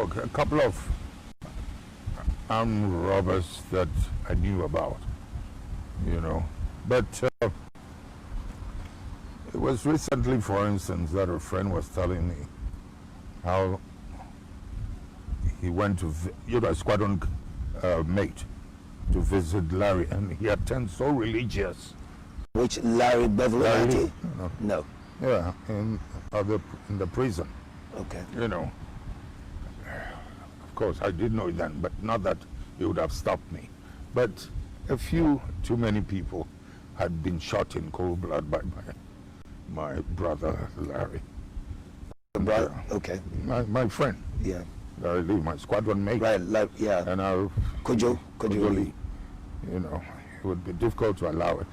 a couple of armed robbers that I knew about, But it was recently, for instance, that a friend was telling me how he went to, a squadron mate to visit Larry, and he had turned so religious. Which Larry Beverly? No. Yeah, in the prison. Okay. Of course, I did know it then, but not that it would have stopped me. But a few too many people had been shot in cold blood by my brother Larry. Brother? Okay. My friend. Yeah. Larry Lee, my squadron mate. Right. Yeah. And our Kojo Lee. It would be difficult to allow it.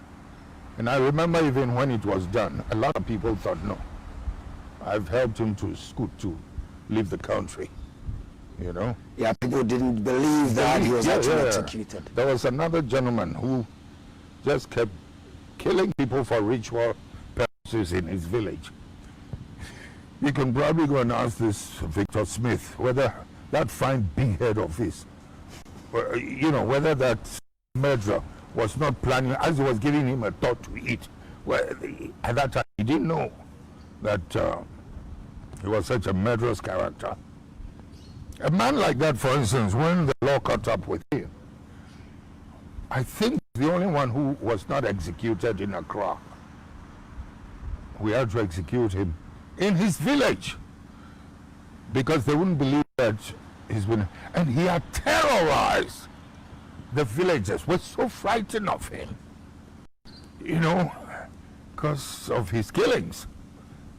And I remember even when it was done, a lot of people thought, no, I've helped him to scoot to leave the country, Yeah, people didn't believe that he was actually executed. There was another gentleman who just kept killing people for ritual purposes in his village. You can probably go and ask this Victor Smith whether that fine big head of his, whether that murderer was not planning, as he was giving him a thought to eat. Well, at that time, he didn't know that he was such a murderous character. A man like that, for instance, when the law caught up with him, I think the only one who was not executed in Accra, we had to execute him in his village because they wouldn't believe that he's been, and he had terrorized the villagers. Were so frightened of him, because of his killings.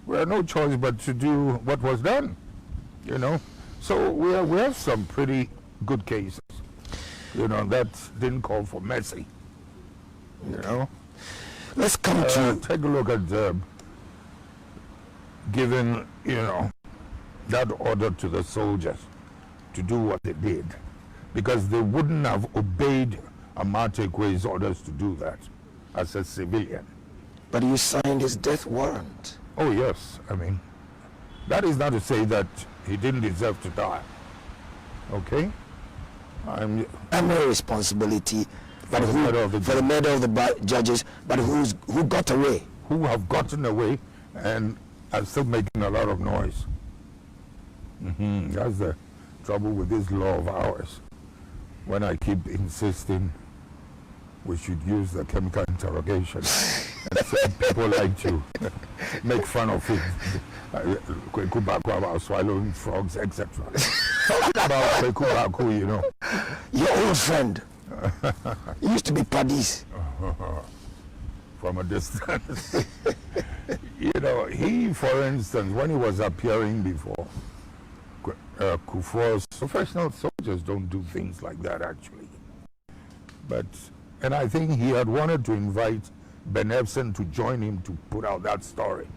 We had no choice but to do what was done, So we have some pretty good cases, that didn't call for mercy, Let's come to take a look at giving, that order to the soldiers to do what they did, because they wouldn't have obeyed Amatekwe's orders to do that as a civilian. But you signed his death warrant. Oh yes, I mean, that is not to say that he didn't deserve to die. Okay? I'm no responsibility but for the murder of the judges, but who got away? Who have gotten away and are still making a lot of noise. That's the trouble with this law of ours. When I keep insisting we should use the chemical interrogation, and so people like to make fun of it. About swallowing frogs, etc. Talking about Kwekubaku, Your old friend. He used to be Padis. From a distance. He, for instance, when he was appearing before Kufuor's, professional soldiers don't do things like that, actually. And I think he had wanted to invite Ben Ebsen to join him to put out that story.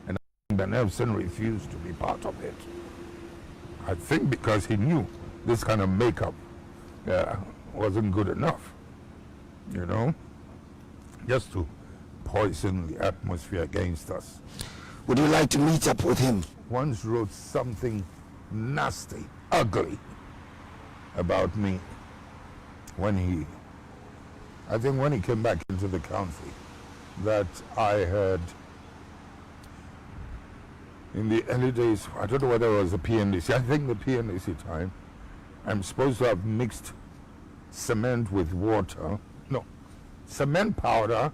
And Ben Ebsen refused to be part of it. I think because he knew this kind of makeup wasn't good enough, just to poison the atmosphere against us. Would you like to meet up with him? Once wrote something nasty, ugly about me when he came back into the country, that I had, in the early days, I don't know whether it was the PNDC, I think the PNDC time, I'm supposed to have mixed cement with water, cement powder,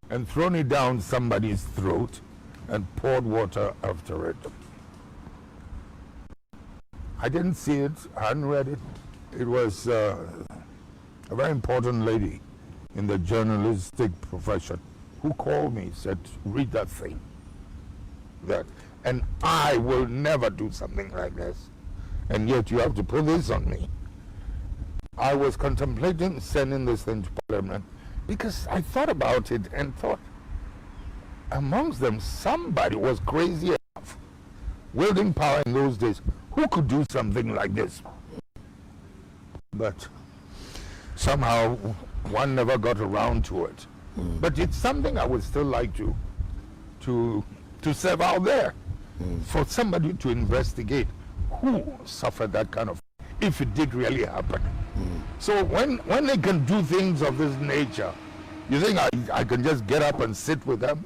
and thrown it down somebody's throat and poured water after it. I didn't see it, I hadn't read it. It was a very important lady in the journalistic profession who called me, said, read that thing. And I will never do something like this. And yet you have to put this on me. I was contemplating sending this thing to Parliament because I thought about it and thought, amongst them, somebody was crazy enough, wielding power in those days, who could do something like this. But somehow one never got around to it. But it's something I would still like to serve out there, for somebody to investigate who suffered that kind of, if it did really happen. So when they can do things of this nature, you think I can just get up and sit with them?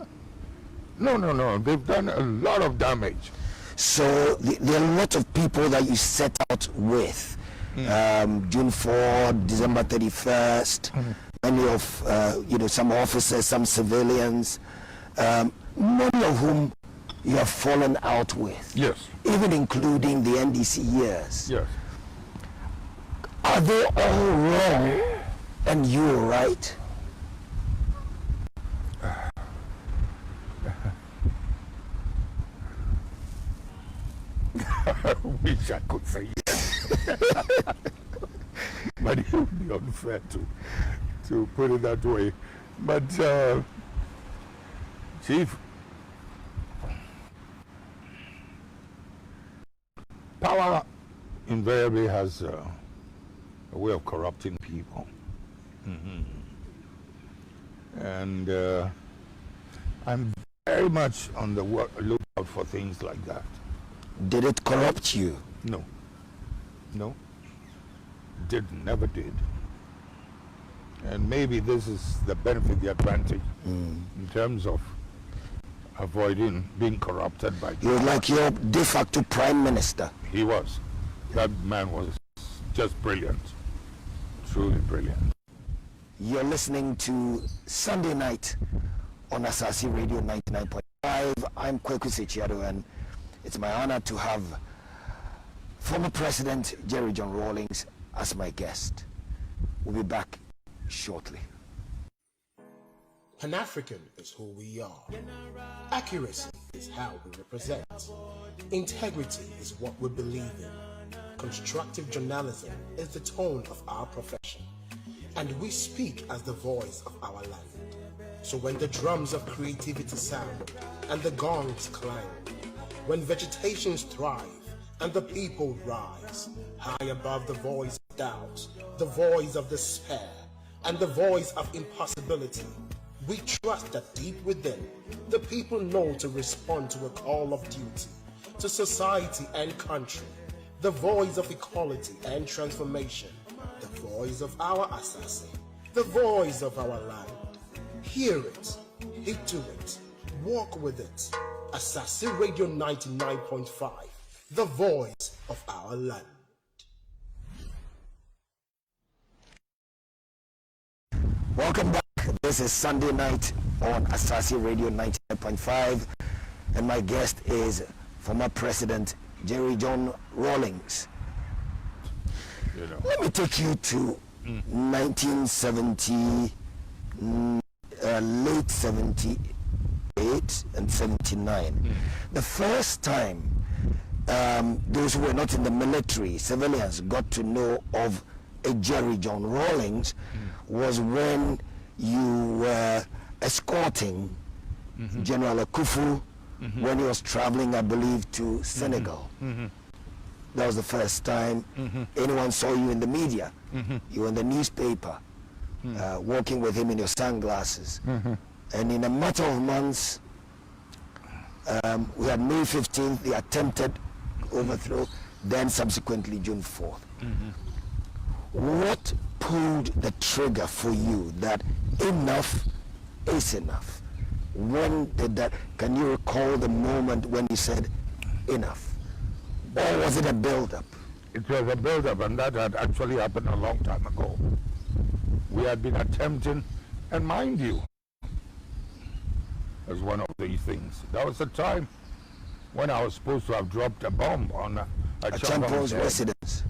No. They've done a lot of damage. So there are a lot of people that you set out with. June 4, December 31st, many of, some officers, some civilians, many of whom you have fallen out with. Yes. Even including the NDC years. Yes. Are they all wrong and you right? I wish I could say yes. But it would be unfair to put it that way. But Chief, power invariably has a way of corrupting people. And I'm very much on the lookout for things like that. Did it corrupt you? No. Never did. And maybe this is the benefit, the advantage in terms of avoiding being corrupted by. He was like your de facto prime minister. He was. That man was just brilliant. Truly brilliant. You're listening to Sunday Night on Asasi Radio 99.5. I'm Kweku Sechiado, and it's my honor to have former President JJ Rawlings as my guest. We'll be back shortly. Pan-African is who we are. Accuracy is how we represent. Integrity is what we believe in. Constructive journalism is the tone of our profession. And we speak as the voice of our land. So when the drums of creativity sound and the gongs clang, when vegetations thrive and the people rise, high above the voice of doubt, the voice of despair, and the voice of impossibility, we trust that deep within, the people know to respond to a call of duty, to society and country, the voice of equality and transformation, the voice of our Asasi, the voice of our land. Hear it, heed to it, walk with it. Asasi Radio 99.5, the voice of our land. Welcome back. This is Sunday Night on Asasi Radio 99.5, and my guest is former President JJ Rawlings. Let me take you to 1970, late 78 and 79. The first time those who were not in the military, civilians, got to know of a JJ Rawlings was when you were escorting General Akufu when he was traveling, I believe, to Senegal. That was the first time anyone saw you in the media. You were in the newspaper, walking with him in your sunglasses. And in a matter of months, we had May 15th, the attempted overthrow, then subsequently June 4th. What pulled the trigger for you that enough is enough? When did that, can you recall the moment when you said enough? Or was it a build-up? It was a build-up, and that had actually happened a long time ago. We had been attempting, and mind you, as one of these things, there was a time when I was supposed to have dropped a bomb on a Champo's residence.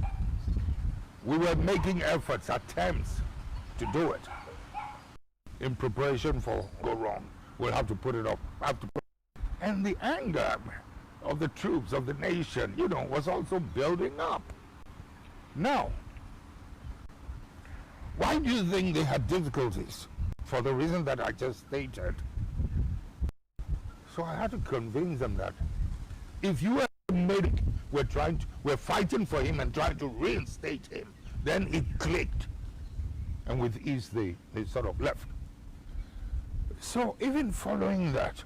We were making efforts, attempts to do it in preparation for go wrong. We'll have to put it off. And the anger of the troops, of the nation, was also building up. Now, why do you think they had difficulties? For the reason that I just stated. So I had to convince them that if you had made it, we're fighting for him and trying to reinstate him, then it clicked. And with ease, they sort of left. So even following that,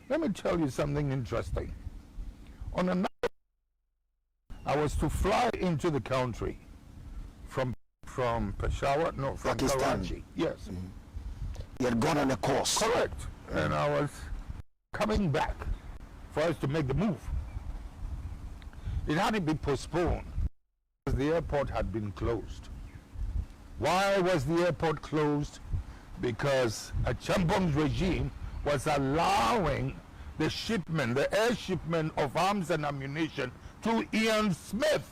let me tell you something interesting. On another, I was to fly into the country from Peshawar, no, from Pakistan. Karachi. Yes. You had gone on a course. Correct. And I was coming back for us to make the move. It had to be postponed because the airport had been closed. Why was the airport closed? Because a Champong's regime was allowing the shipment, the air shipment of arms and ammunition to Ian Smith.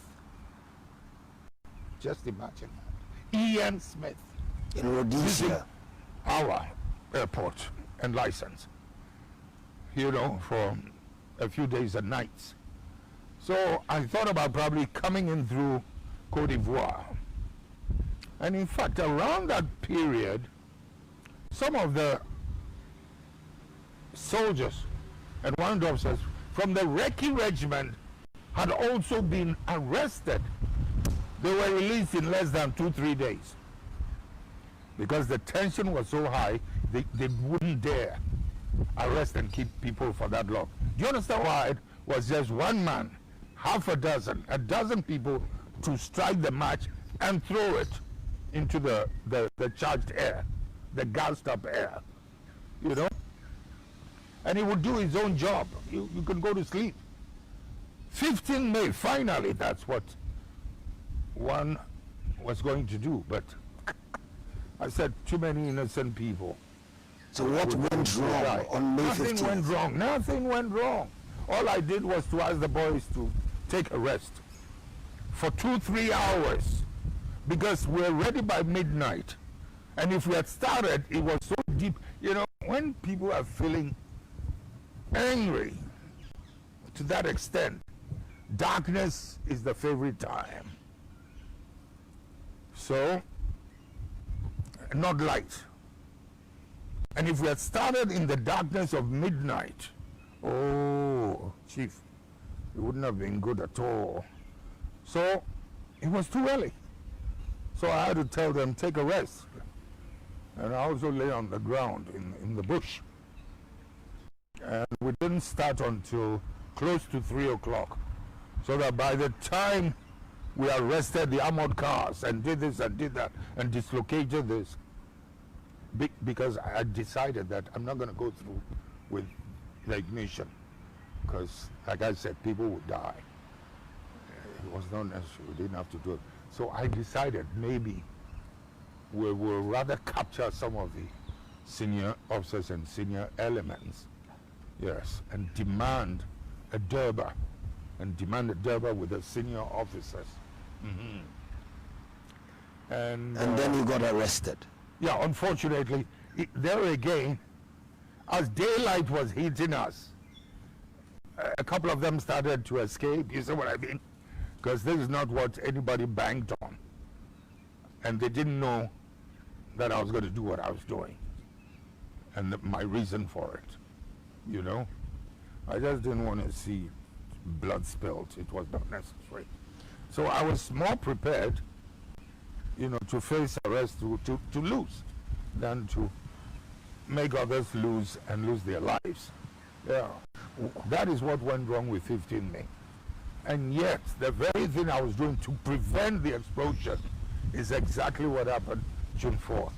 Just imagine that. Ian Smith. In Rhodesia. Our airport and license, you know, for a few days and nights. So I thought about probably coming in through Cote d'Ivoire. And in fact, around that period, some of the soldiers and warrant officers from the Recce regiment had also been arrested. They were released in less than 2-3 days. Because the tension was so high, they wouldn't dare arrest and keep people for that long. Do you understand why it was just one man, half a dozen people to strike the match and throw it into the charged air, the gassed up air, you know? And he would do his own job. You can go to sleep. 15 May, finally, that's what one was going to do, but I said too many innocent people. So what went wrong on May 15th? Nothing went wrong. Nothing went wrong. All I did was to ask the boys to take a rest for 2-3 hours because we're ready by midnight. And if we had started, it was so deep. You know, when people are feeling angry to that extent, darkness is the favorite time. So, not light. And if we had started in the darkness of midnight, oh, Chief, it wouldn't have been good at all. So, it was too early. So I had to tell them, take a rest. And I also lay on the ground in the bush. And we didn't start until close to 3 o'clock. So that by the time we arrested the armored cars and did this and did that and dislocated this, because I decided that I'm not going to go through with the ignition because, like I said, people would die. It was not necessary. We didn't have to do it. So I decided maybe we will rather capture some of the senior officers and senior elements, yes, and demand a Durbar, with the senior officers. And then you got arrested. Yeah, unfortunately, there again, as daylight was hitting us, a couple of them started to escape. You see what I mean? Because this is not what anybody banked on. And they didn't know that I was going to do what I was doing. And my reason for it, you know? I just didn't want to see blood spilled. It was not necessary. So I was more prepared, you know, to face arrest, to lose, than to make others lose and lose their lives. Yeah, that is what went wrong with 15 May. And yet, the very thing I was doing to prevent the explosion is exactly what happened June 4th.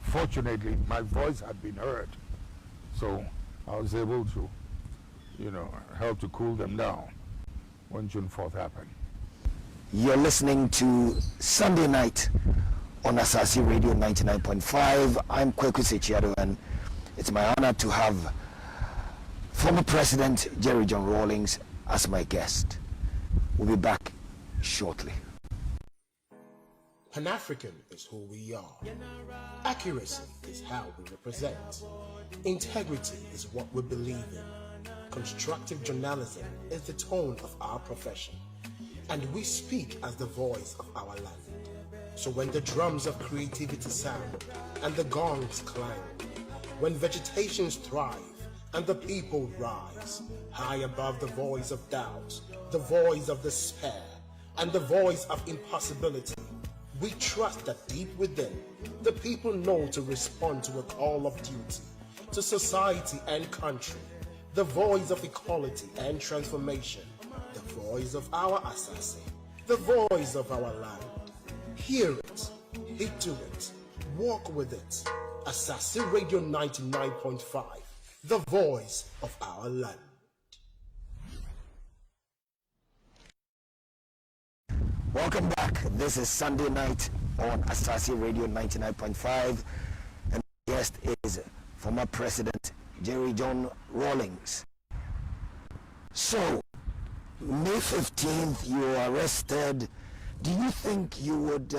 Fortunately, my voice had been heard, so I was able to, you know, help to cool them down when June 4th happened. You're listening to Sunday Night on Asasi Radio 99.5. I'm Kweku Sechiado, and it's my honor to have former President JJ Rawlings as my guest. We'll be back shortly. Pan-African is who we are. Accuracy is how we represent. Integrity is what we believe in. Constructive journalism is the tone of our profession. And we speak as the voice of our land. So when the drums of creativity sound and the gongs clang, when vegetations thrive and the people rise, high above the voice of doubt, the voice of despair, and the voice of impossibility, we trust that deep within, the people know to respond to a call of duty, to society and country, the voice of equality and transformation, the voice of our assassin, the voice of our land. Hear it, heed to it, walk with it. Assassin Radio 99.5, the voice of our land. Welcome back. This is Sunday night on Assassin Radio 99.5, and the guest is former President JJ Rawlings. So, May 15th, you were arrested. Do you think you would,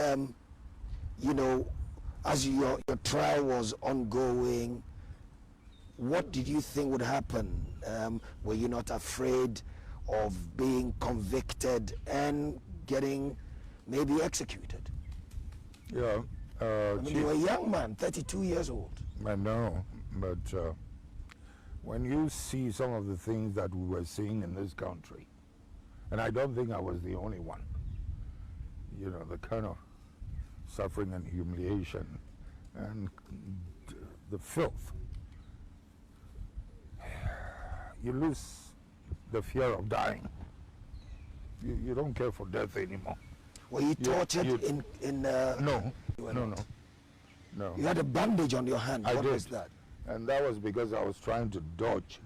as your trial was ongoing, what did you think would happen? Were you not afraid of being convicted and getting maybe executed? Yeah. You were a young man, 32 years old. I know, but when you see some of the things that we were seeing in this country, and I don't think I was the only one, you know, the kind of suffering and humiliation and the filth, you lose the fear of dying. You don't care for death anymore. Were you tortured No. You had a bandage on your hand. I What did. was that? And that was because I was trying to dodge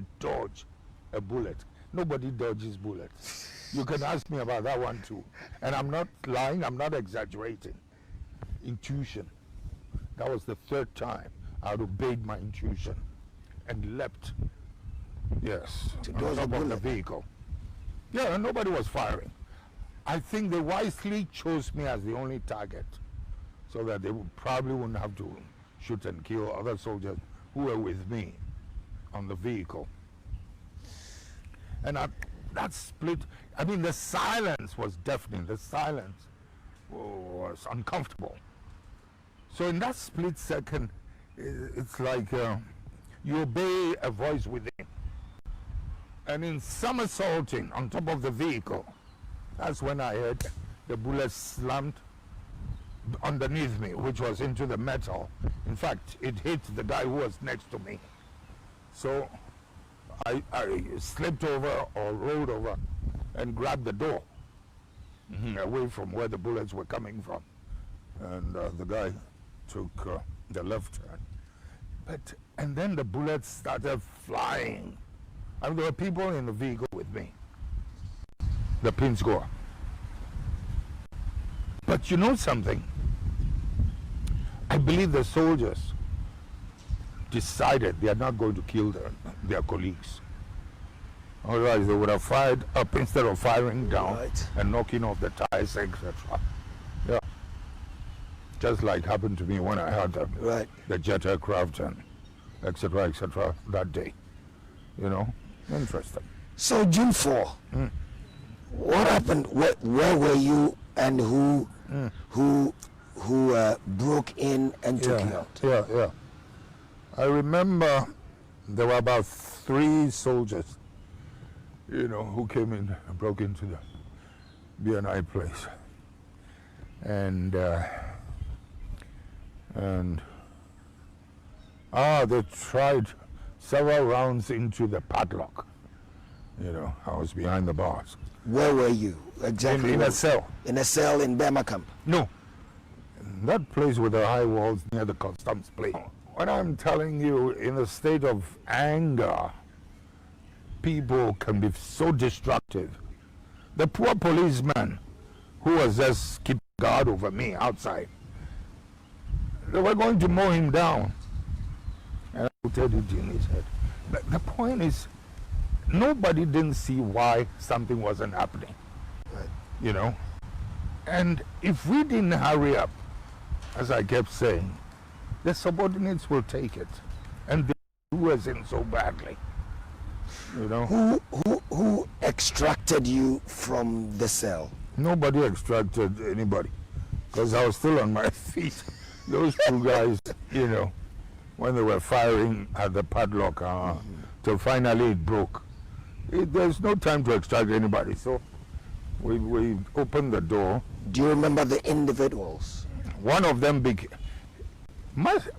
a bullet. Nobody dodges bullets. You can ask me about that one too. And I'm not lying, I'm not exaggerating. Intuition. That was the third time I had obeyed my intuition and leapt. Yes, To on dodge top a of the bullet. vehicle. Yeah, and nobody was firing. I think they wisely chose me as the only target so that they probably wouldn't have to shoot and kill other soldiers who were with me on the vehicle. And that split, I mean, the silence was deafening. The silence was uncomfortable. So in that split second, it's like you obey a voice within. And in somersaulting on top of the vehicle, that's when I heard the bullet slammed underneath me, which was into the metal. In fact, it hit the guy who was next to me. So I slipped over or rolled over and grabbed the door away from where the bullets were coming from. And the guy took the left turn. And then the bullets started flying. I mean, there were people in the vehicle with me. The pin score. But you know something? I believe the soldiers decided they are not going to kill their colleagues. Otherwise, they would have fired up instead of firing down and knocking off the tires, etc. Yeah. Just like happened to me when I had the jet aircraft and etc. that day. You know, interesting. So June 4, what happened? Where were you, and who broke in and took you out? Yeah. I remember there were about 3 soldiers, you know, who came in and broke into the BNI place. And they tried several rounds into the padlock. You know, I was behind the bars. Where were you exactly? In a cell. In a cell in Burma camp? No. That place with the high walls near the customs place. When I'm telling you, in a state of anger, people can be so destructive. The poor policeman who was just keeping guard over me outside, they were going to mow him down. And I put it in his head. But the point is, nobody didn't see why something wasn't happening. Right. You know? And if we didn't hurry up, as I kept saying, the subordinates will take it. And they do us in so badly. You know? Who extracted you from the cell? Nobody extracted anybody. Because I was still on my feet. Those 2 guys, you know, when they were firing at the padlock, till finally it broke. There's no time to extract anybody. So we opened the door. Do you remember the individuals? One of them both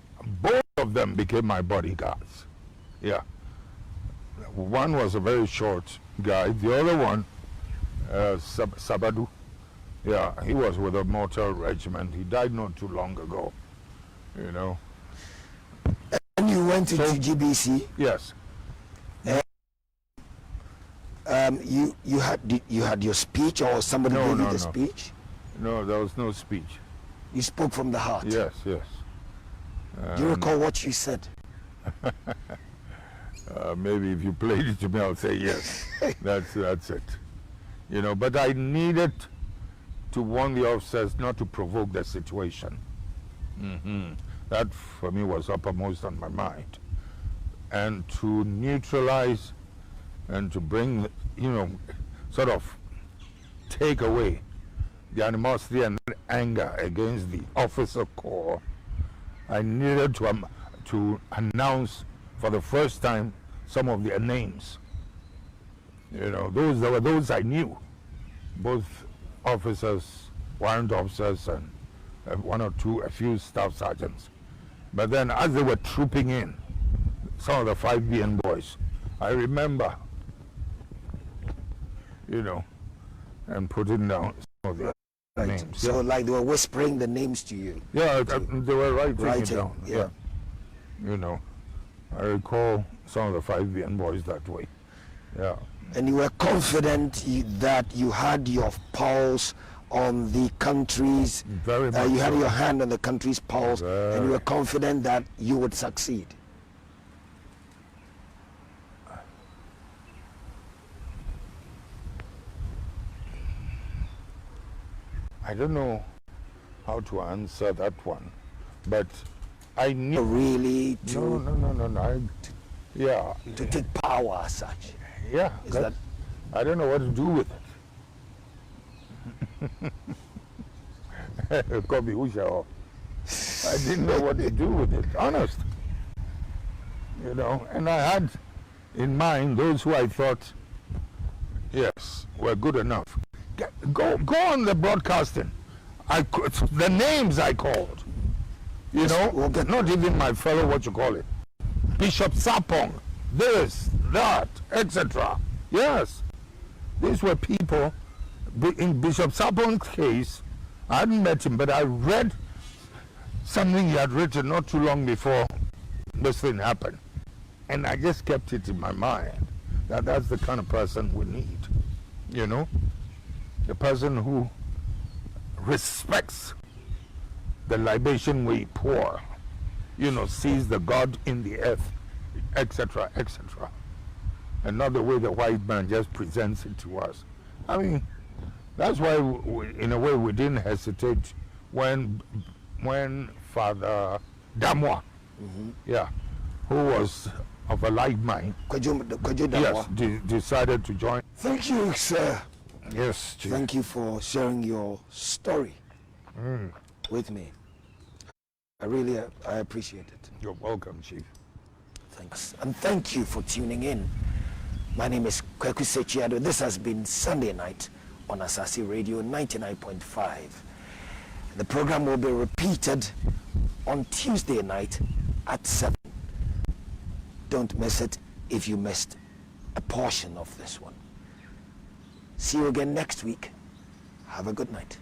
of them became my bodyguards. Yeah. One was a very short guy. The other one, Sabadu. Yeah, he was with a mortar regiment. He died not too long ago, you know. And you went to GBC? Yes. You had your speech, or somebody gave you the speech? No, there was no speech. You spoke from the heart? Yes, yes. Do you recall what you said? Maybe if you played it to me, I'll say yes. That's it. You know, but I needed to warn the officers not to provoke the situation. That for me was uppermost on my mind. And to neutralize and to bring, you know, sort of take away the animosity and anger against the officer corps, I needed to announce for the first time some of their names. You know, there were those I knew, both officers, warrant officers, and a few staff sergeants. But then as they were trooping in, some of the 5BN boys, I remember, you know, and putting down some of their names. So like they were whispering the names to you? Yeah, they were writing it down. Yeah. You know, I recall some of the 5BN boys that way. Yeah. And you were confident that you had your pulse on the country's, Very much you had so. your hand on the country's pulse, and you were confident that you would succeed. I don't know how to answer that one, but I knew Really to No. Yeah. to take power as such. Yeah. Is that I don't know what to do with it. Kobe Usha. I didn't know what to do with it, honest. You know, and I had in mind those who I thought, yes, were good enough. Go on the broadcasting. The names I called. You know, not even my fellow, what you call it, Bishop Sapong, this, that, etc. Yes, these were people. In Bishop Sapong's case, I hadn't met him, but I read something he had written not too long before this thing happened. And I just kept it in my mind that that's the kind of person we need, you know? The person who respects the libation we pour, you know, sees the God in the earth, etc., etc. And not the way the white man just presents it to us. I mean, that's why, in a way, we didn't hesitate when Father Damwa, yeah, who was of a like mind, yes, decided to join. Thank you, sir. Yes, Chief. Thank you for sharing your story with me. I appreciate it. You're welcome, Chief. Thanks. And thank you for tuning in. My name is Kweku Sechiado. This has been Sunday night on Asasi Radio 99.5. The program will be repeated on Tuesday night at 7. Don't miss it if you missed a portion of this one. See you again next week. Have a good night.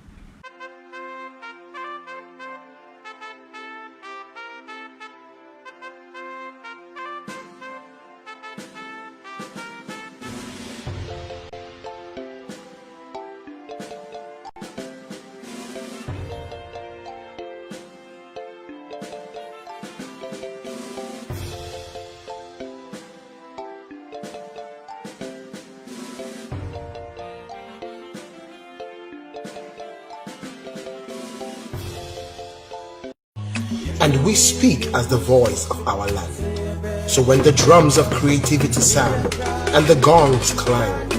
And we speak as the voice of our land. So when the drums of creativity sound and the gongs clang,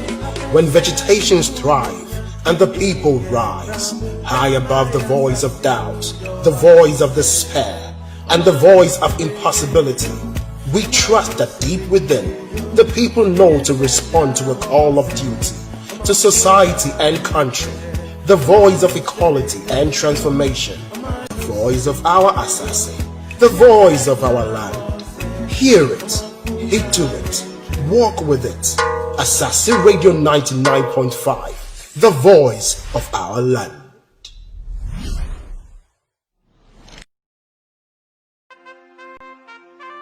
when vegetations thrive and the people rise, high above the voice of doubt, the voice of despair, and the voice of impossibility, we trust that deep within, the people know to respond to a call of duty, to society and country, the voice of equality and transformation, the voice of our Asasi, the voice of our land. Hear it, heed to it, walk with it. Asasi Radio 99.5, the voice of our land.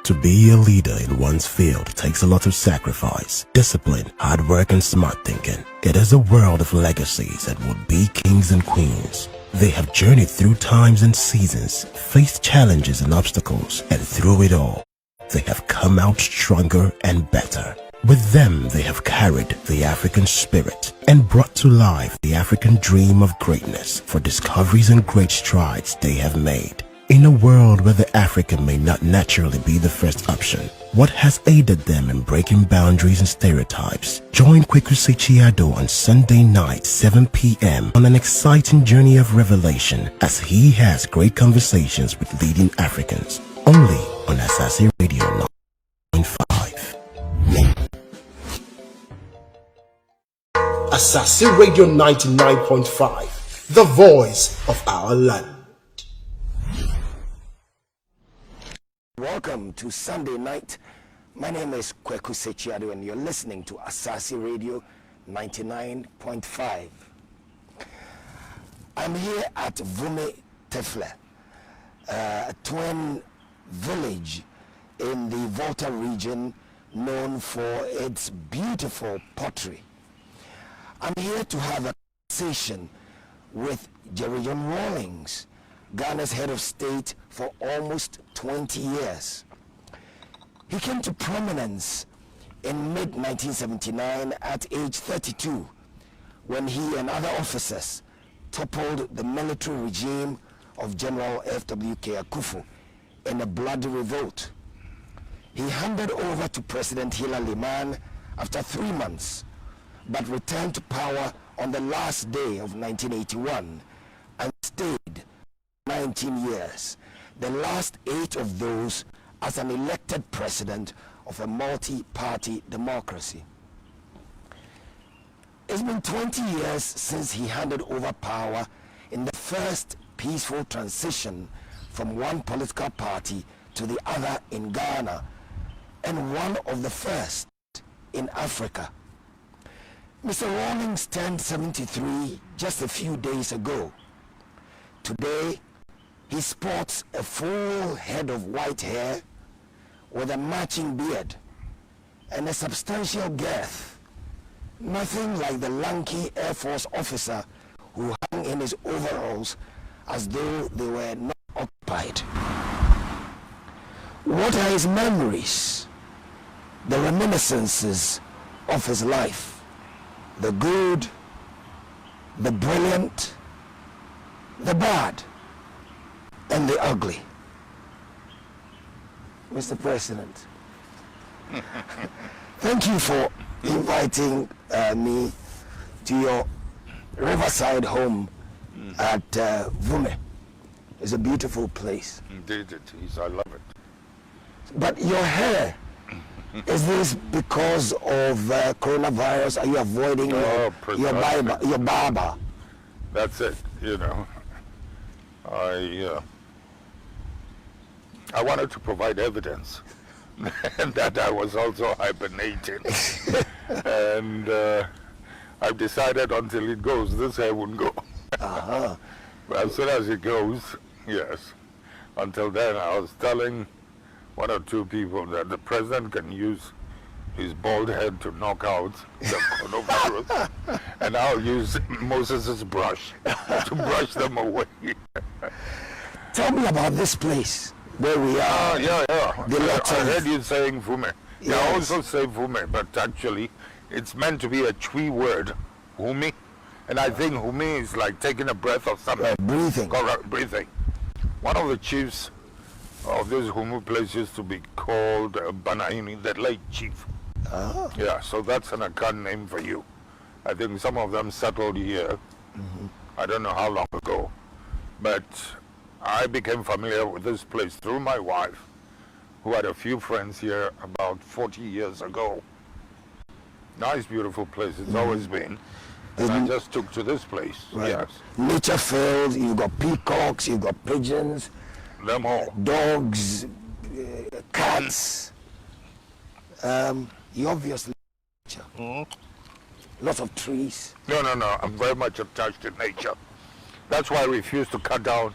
To be a leader in one's field takes a lot of sacrifice, discipline, hard work, and smart thinking. It is a world of legacies that would be kings and queens. They have journeyed through times and seasons, faced challenges and obstacles, and through it all, they have come out stronger and better. With them, they have carried the African spirit and brought to life the African dream of greatness for discoveries and great strides they have made. In a world where the African may not naturally be the first option, what has aided them in breaking boundaries and stereotypes? Join Kweku Sechiado on Sunday night, 7 p.m. on an exciting journey of revelation as he has great conversations with leading Africans. Only on Asasi Radio 9.5. Asasi Radio 99.5, the voice of our land. Welcome to Sunday night. My name is Kweku Sechiado and you're listening to Asasi Radio 99.5. I'm here at Vume Tefle, a twin village in the Volta region known for its beautiful pottery. I'm here to have a conversation with JJ Rawlings, Ghana's head of state for almost 20 years. He came to prominence in mid-1979 at age 32 when he and other officers toppled the military regime of General F.W.K. Akufo in a bloody revolt. He handed over to President Hila Liman after 3 months, but returned to power on the last day of 1981 and stayed 19 years, the last 8 of those as an elected president of a multi-party democracy. It's been 20 years since he handed over power in the first peaceful transition from one political party to the other in Ghana, and one of the first in Africa. Mr. Rawlings turned 73 just a few days ago. Today, he sports a full head of white hair with a matching beard and a substantial girth, nothing like the lanky Air Force officer who hung in his overalls as though they were not occupied. What are his memories, the reminiscences of his life, the good, the brilliant, the bad, and the ugly? Mr. President, thank you for inviting me to your riverside home at Vume. It's a beautiful place. Indeed it is. I love it. But your hair, is this because of coronavirus? Are you avoiding your barber? That's it, you know. I wanted to provide evidence that I was also hibernating. And I've decided until it goes, this hair won't go. Uh-huh. But as soon as it goes, yes. Until then, I was telling 1 or 2 people that the president can use his bald head to knock out the coronavirus, and I'll use Moses' brush to brush them away. Tell me about this place where we are. Yeah. I heard you saying Vume. Yes. Yeah, I also say Vume, but actually it's meant to be a Twi word, Humi. And I think Humi is like taking a breath or something. Breathing. Correct, breathing. One of the chiefs of this Humu place used to be called Banaini, the late chief. Ah. Yeah, so that's an Akan name for you. I think some of them settled here. I don't know how long ago. But I became familiar with this place through my wife, who had a few friends here about 40 years ago. Nice, beautiful place. It's always been. And I just took to this place. Right. Yes. Nature filled, you've got peacocks, you've got pigeons, Them all. dogs, cats. You obviously Lots of trees. No. I'm very much attached to nature. That's why I refuse to cut down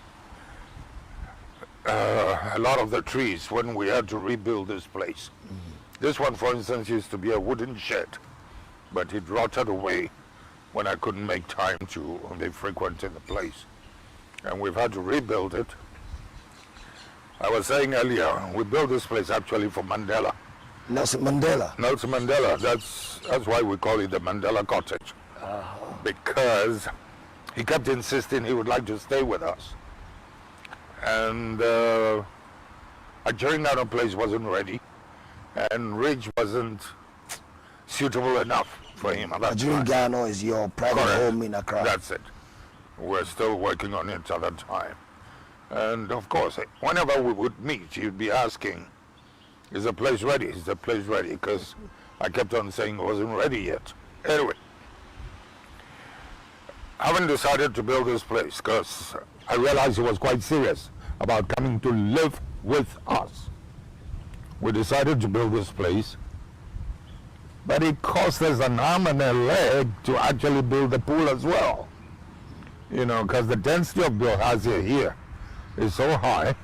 a lot of the trees when we had to rebuild this place. This one, for instance, used to be a wooden shed, but it rotted away when I couldn't make time to be frequent in the place. And we've had to rebuild it. I was saying earlier, we built this place actually for Mandela. Nelson Mandela. Nelson Mandela, that's why we call it the Mandela Cottage. Because he kept insisting he would like to stay with us. And a Jeringano place wasn't ready, and Ridge wasn't suitable enough for him at that time. Jeringano is your private home in Accra. That's it. We're still working on it at that time. And of course, whenever we would meet, you'd be asking, is the place ready? Is the place ready? Because I kept on saying it wasn't ready yet. Anyway, having decided to build this place, because I realized he was quite serious about coming to live with us, we decided to build this place, but it cost us an arm and a leg to actually build the pool as well. You know, because the density of bilharzia here is so high,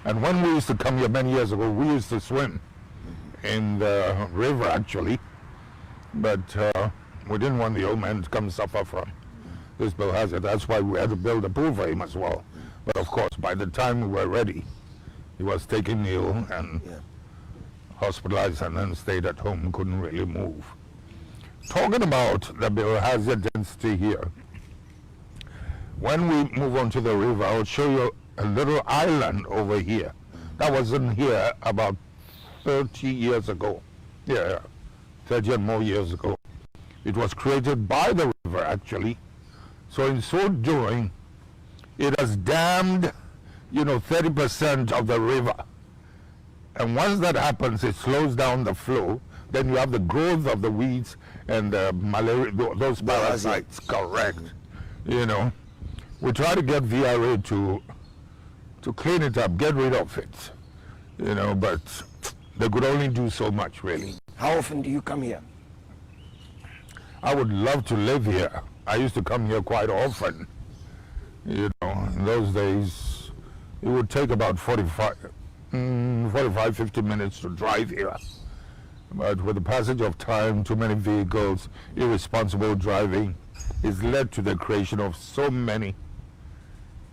and when we used to come here many years ago, we used to swim in the river actually, but we didn't want the old man to come suffer from this bilharzia. That's why we had to build a pool for him as well. But of course, by the time we were ready, he was taken ill and hospitalized, and then stayed at home, couldn't really move. Talking about the bilharzia density here, when we move on to the river, I'll show you a little island over here. That wasn't here about 30 years ago. Yeah, 30 and more years ago. It was created by the river actually. So in so doing, it has dammed, 30% of the river. And once that happens, it slows down the flow. Then you have the growth of the weeds and the malaria, those parasites. Correct. We try to get VRA to clean it up, get rid of it. But they could only do so much, really. How often do you come here? I would love to live here. I used to come here quite often. In those days, it would take about 45, 50 minutes to drive here. But with the passage of time, too many vehicles, irresponsible driving, has led to the creation of so many.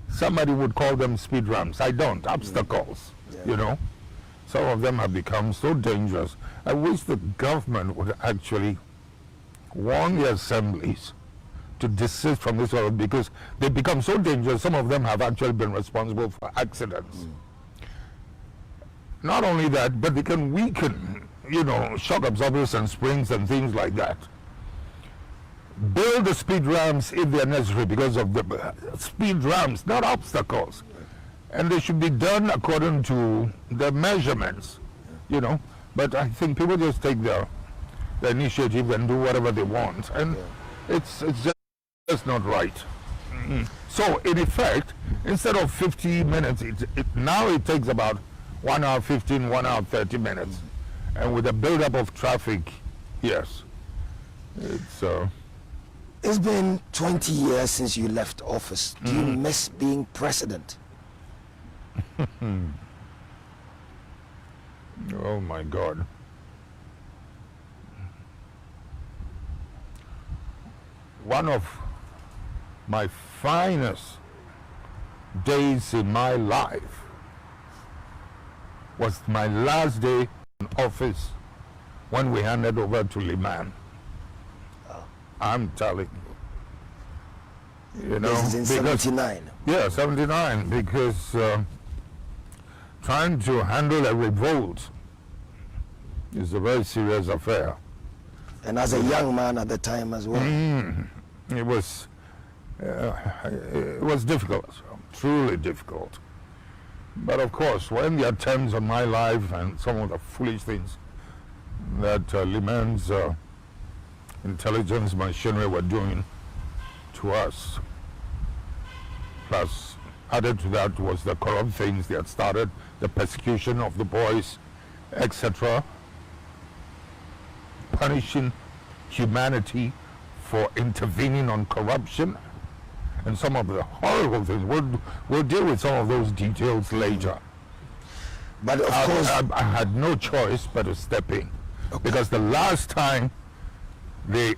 Somebody would call them speed ramps. I don't, obstacles, Some of them have become so dangerous. I wish the government would actually warn the assemblies to desist from this sort of, because they become so dangerous. Some of them have actually been responsible for accidents. Not only that, but they can weaken, shock absorbers and springs and things like that. Build the speed ramps if they're necessary, because of the speed ramps, not obstacles. And they should be done according to the measurements, But I think people just take the initiative and do whatever they want. And it's just not right. So in effect, instead of 50 minutes, now it takes about 1 hour 15, 1 hour 30 minutes. And with the build-up of traffic, yes, It's been 20 years since you left office. Do you miss being president? Oh my God. One of my finest days in my life was my last day in office when we handed over to Liman. I'm telling you. This is in 79. Yeah, 79, because trying to handle a revolt is a very serious affair. And as a young man at the time as well. It was difficult, truly difficult. But of course, when the attempts on my life and some of the foolish things that Liman's intelligence machinery were doing to us, plus added to that was the corrupt things they had started, the persecution of the boys, etc., punishing humanity for intervening on corruption and some of the horrible things. We'll deal with some of those details later. But of course, I had no choice but to step in, because the last time they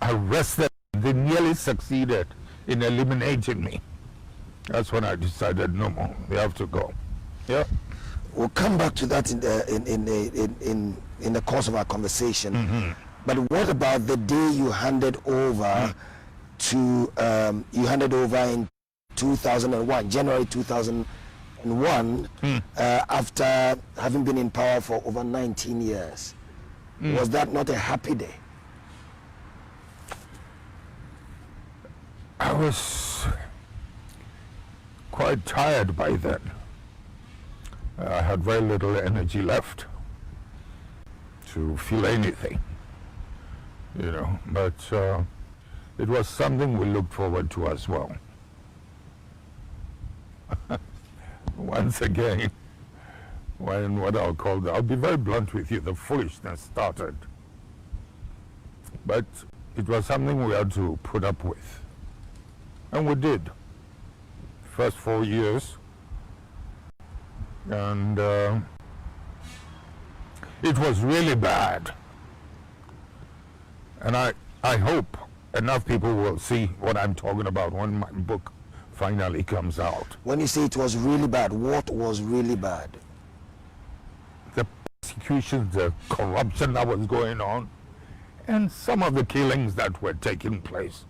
arrested, they nearly succeeded in eliminating me. That's when I decided no more. They have to go. Yeah. We'll come back to that in the course of our conversation. Mm-hmm. But what about the day you handed over to in 2001, January 2001, after having been in power for over 19 years? Was that not a happy day? I was quite tired by then. I had very little energy left to feel anything, you know, but it was something we looked forward to as well. Once again, when what I'll be very blunt with you, the foolishness started. But it was something we had to put up with. And we did. First 4 years. And it was really bad. And I hope enough people will see what I'm talking about when my book finally comes out. When you say it was really bad, what was really bad? The persecution, the corruption that was going on, and some of the killings that were taking place.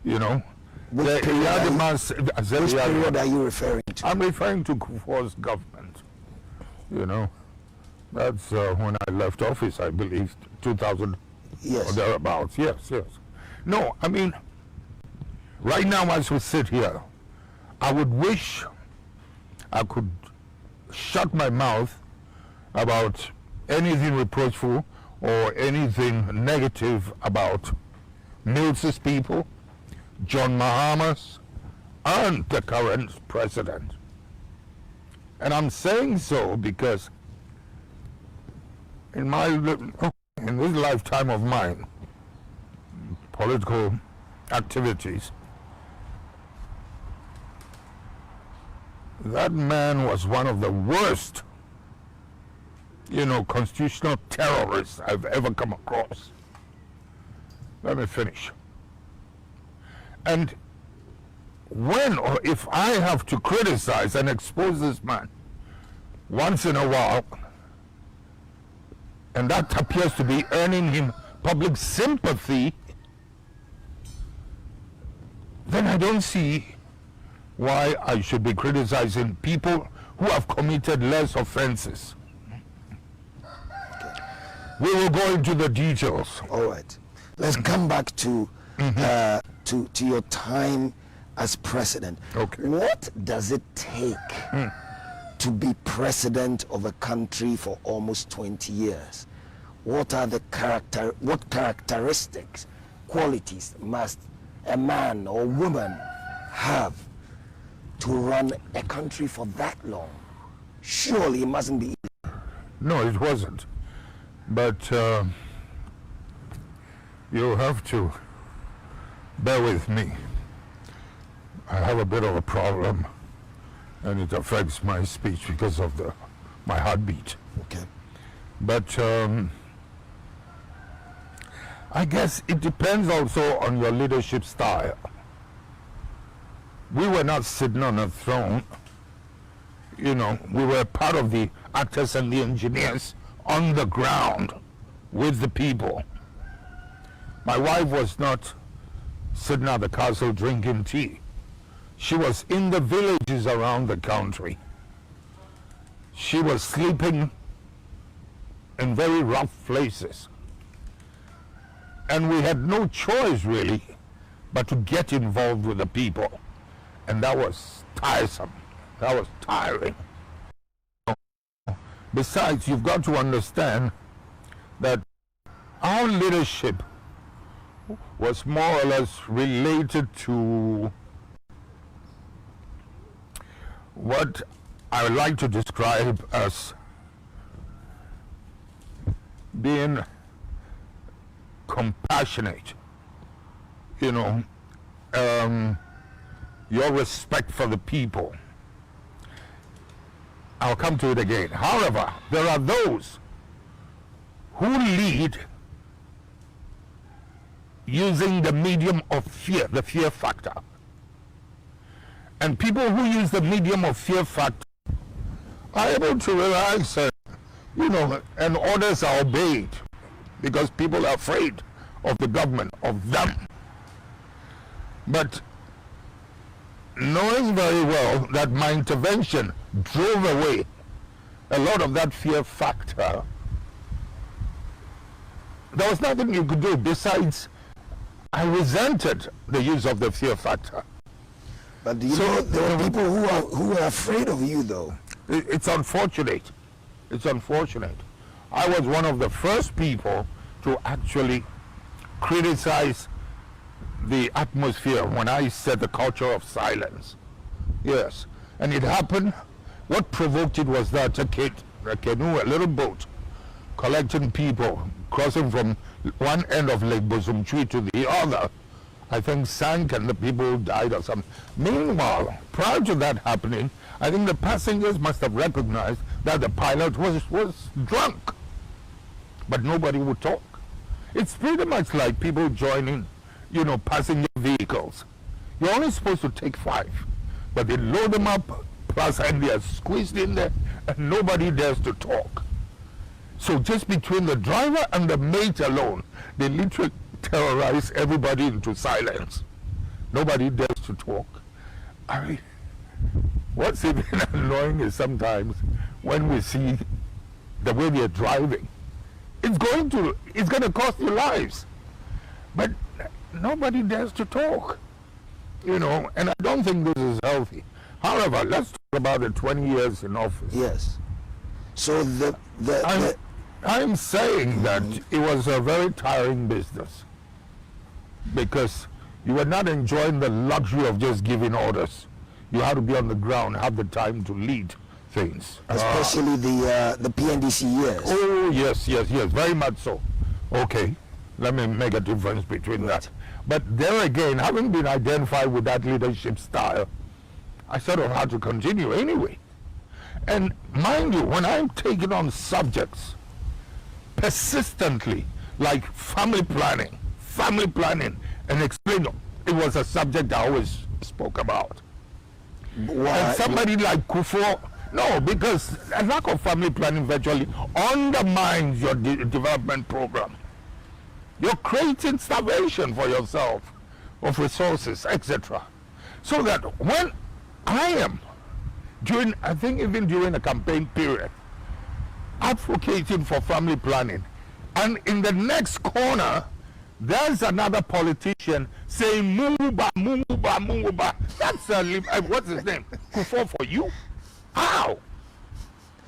You know, Which period are you referring to? I'm referring to Kufuor's government. You know, that's when I left office, I believe, 2000 Yes. or thereabouts. Yes, yes. No, I mean, right now as we sit here, I would wish I could shut my mouth about anything reproachful or anything negative about Mills's people, John Mahama's, and the current president. And I'm saying so because in this lifetime of mine, political activities, that man was one of the worst, you know, constitutional terrorists I've ever come across. Let me finish. And when or if I have to criticize and expose this man once in a while, and that appears to be earning him public sympathy, then I don't see why I should be criticizing people who have committed less offenses. We will go into the details. All right. Let's come back to to your time as president. Okay. What does it take to be president of a country for almost 20 years? What are the characteristics, qualities must a man or woman have to run a country for that long? Surely it mustn't be easy. No, it wasn't. But you have to bear with me. I have a bit of a problem, and it affects my speech because of my heartbeat. Okay. But I guess it depends also on your leadership style. We were not sitting on a throne. You know, we were part of the actors and the engineers on the ground with the people. My wife was not sitting at the castle drinking tea. She was in the villages around the country. She was sleeping in very rough places. And we had no choice really but to get involved with the people. And that was tiresome. That was tiring. Besides, you've got to understand that our leadership was more or less related to what I would like to describe as being compassionate you know, your respect for the people. I'll come to it again. However, there are those who lead using the medium of fear, the fear factor. And people who use the medium of fear factor are able to realize, you know, and orders are obeyed because people are afraid of the government, of them. But knowing very well that my intervention drove away a lot of that fear factor, there was nothing you could do besides I resented the use of the fear factor. But you know, there are people who are afraid of you, though. It's unfortunate. It's unfortunate. I was one of the first people to actually criticize the atmosphere when I said the culture of silence. Yes. And it happened. What provoked it was that a canoe, a little boat, collecting people, crossing from one end of Lake Bosumtwi to the other, I think sank and the people died or something. Meanwhile, prior to that happening, I think the passengers must have recognized that the pilot was drunk. But nobody would talk. It's pretty much like people joining, you know, passenger vehicles. You're only supposed to take 5, but they load them up, plus and they are squeezed in there, and nobody dares to talk. So just between the driver and the mate alone, they literally terrorize everybody into silence. Nobody dares to talk. I mean, what's even annoying is sometimes when we see the way they're driving, it's going to cost you lives. But nobody dares to talk, you know, and I don't think this is healthy. However, let's talk about the 20 years in office. Yes. So I'm saying that it was a very tiring business because you were not enjoying the luxury of just giving orders. You had to be on the ground, have the time to lead things. Especially the PNDC years. Oh, yes, very much so. Okay, let me make a difference between that. But there again, having been identified with that leadership style, I sort of had to continue anyway. And mind you, when I'm taking on subjects persistently, like family planning, and explain it was a subject I always spoke about. Why? And somebody like Kufo, no, because a lack of family planning virtually undermines your development program. You're creating starvation for yourself of resources, etc. So that when I am I think even during a campaign period, advocating for family planning, and in the next corner there's another politician saying Mumuba. That's what's his name? Kufo for you? How?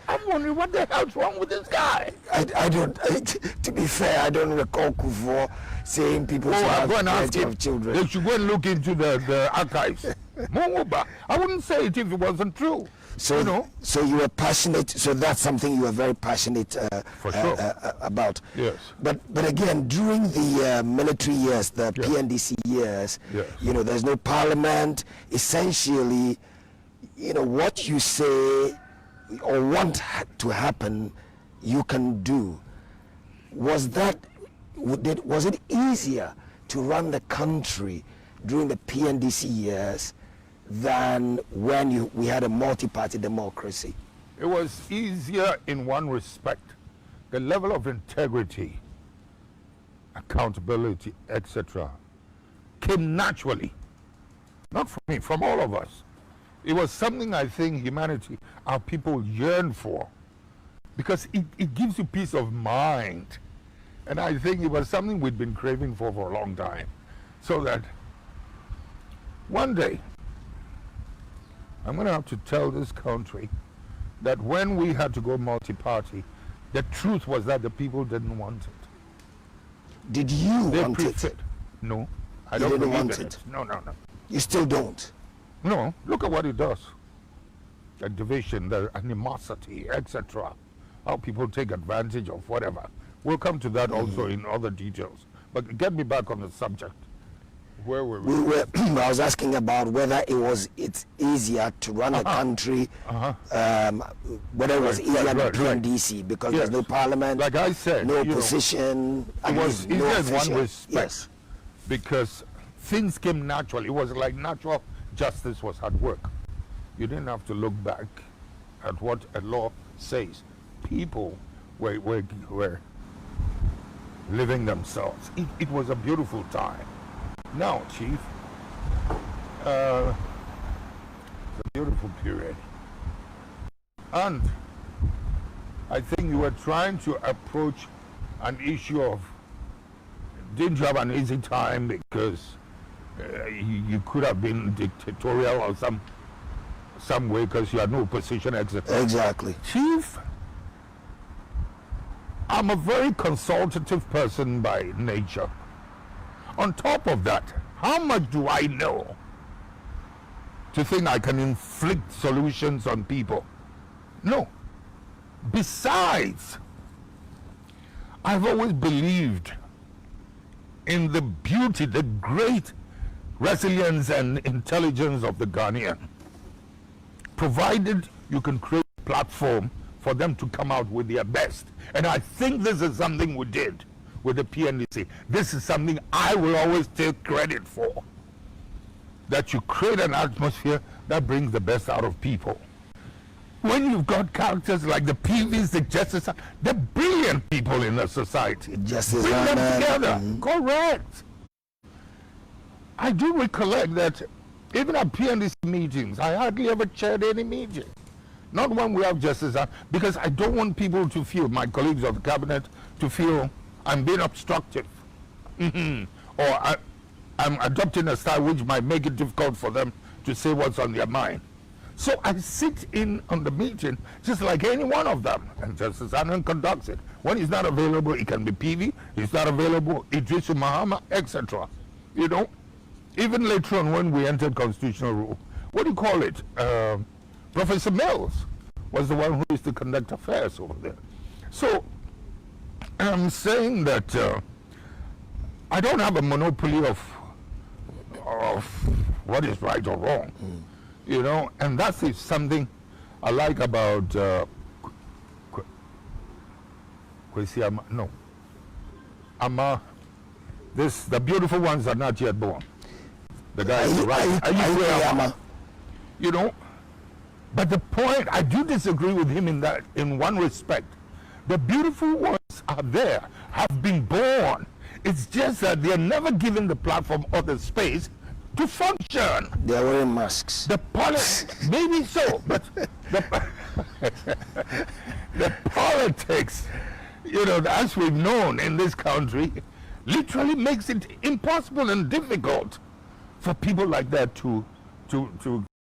I'm wondering what the hell's wrong with this guy. To be fair, I don't recall Kufo saying people should have plenty of children. They should go and look into the archives. Mumuba. I wouldn't say it if it wasn't true. So, you know? So you were passionate. So that's something you were very passionate for sure. About. Yes. But again, during the military years, the PNDC years, you know, there's no parliament. Essentially, you know, what you say or want to happen, you can do. Was it easier to run the country during the PNDC years than when we had a multi-party democracy? It was easier in one respect. The level of integrity, accountability, etc. came naturally. Not from me, from all of us. It was something I think humanity, our people yearn for. Because it gives you peace of mind. And I think it was something we'd been craving for a long time. So that one day, I'm going to have to tell this country that when we had to go multi-party, the truth was that the people didn't want it. Did you want it? No, I don't didn't believe want in it. No. You still don't? No, look at what it does. The division, the animosity, etc. How people take advantage of whatever. We'll come to that also in other details. But get me back on the subject. Where were we? We were. I was asking about whether it's easier to run a country, whether it was easier to run DC because there's no parliament, like I said, no opposition. It was easier no in one official. respect, Yes. because things came naturally. It was like natural justice was at work. You didn't have to look back at what a law says. People were living themselves. It was a beautiful time. Now, Chief, it's a beautiful period. And I think you were trying to approach an issue of, didn't you have an easy time because you could have been dictatorial or some way because you had no opposition, etc. Exactly. Chief, I'm a very consultative person by nature. On top of that, how much do I know to think I can inflict solutions on people? No. Besides, I've always believed in the beauty, the great resilience and intelligence of the Ghanaian, provided you can create a platform for them to come out with their best. And I think this is something we did with the PNDC. This is something I will always take credit for. That you create an atmosphere that brings the best out of people. When you've got characters like the PVs, the Justice, they're brilliant people in the society. Justice Bring them Ahmed, together. Correct. I do recollect that even at PNDC meetings, I hardly ever chaired any meeting. Not when we have Justice Ahmed, because I don't want people to feel, my colleagues of the cabinet, to feel I'm being obstructive. Or I'm adopting a style which might make it difficult for them to say what's on their mind. So I sit in on the meeting just like any one of them, and Justice Ahmed conducts it. When he's not available, it can be PV. He's not available, Idrisu Mahama, etc. You know, even later on when we entered constitutional rule, what do you call it? Professor Mills was the one who used to conduct affairs over there. So I'm saying that I don't have a monopoly of what is right or wrong, you know, and that is something I like about Kwesi Ama. No, Ama. The beautiful ones are not yet born. The guy is right. Ama. You know, but the point, I do disagree with him in that, in one respect. The beautiful ones are there, have been born. It's just that they're never given the platform or the space to function. They're wearing masks. Maybe so, but the politics, you know, as we've known in this country, literally makes it impossible and difficult for people like that to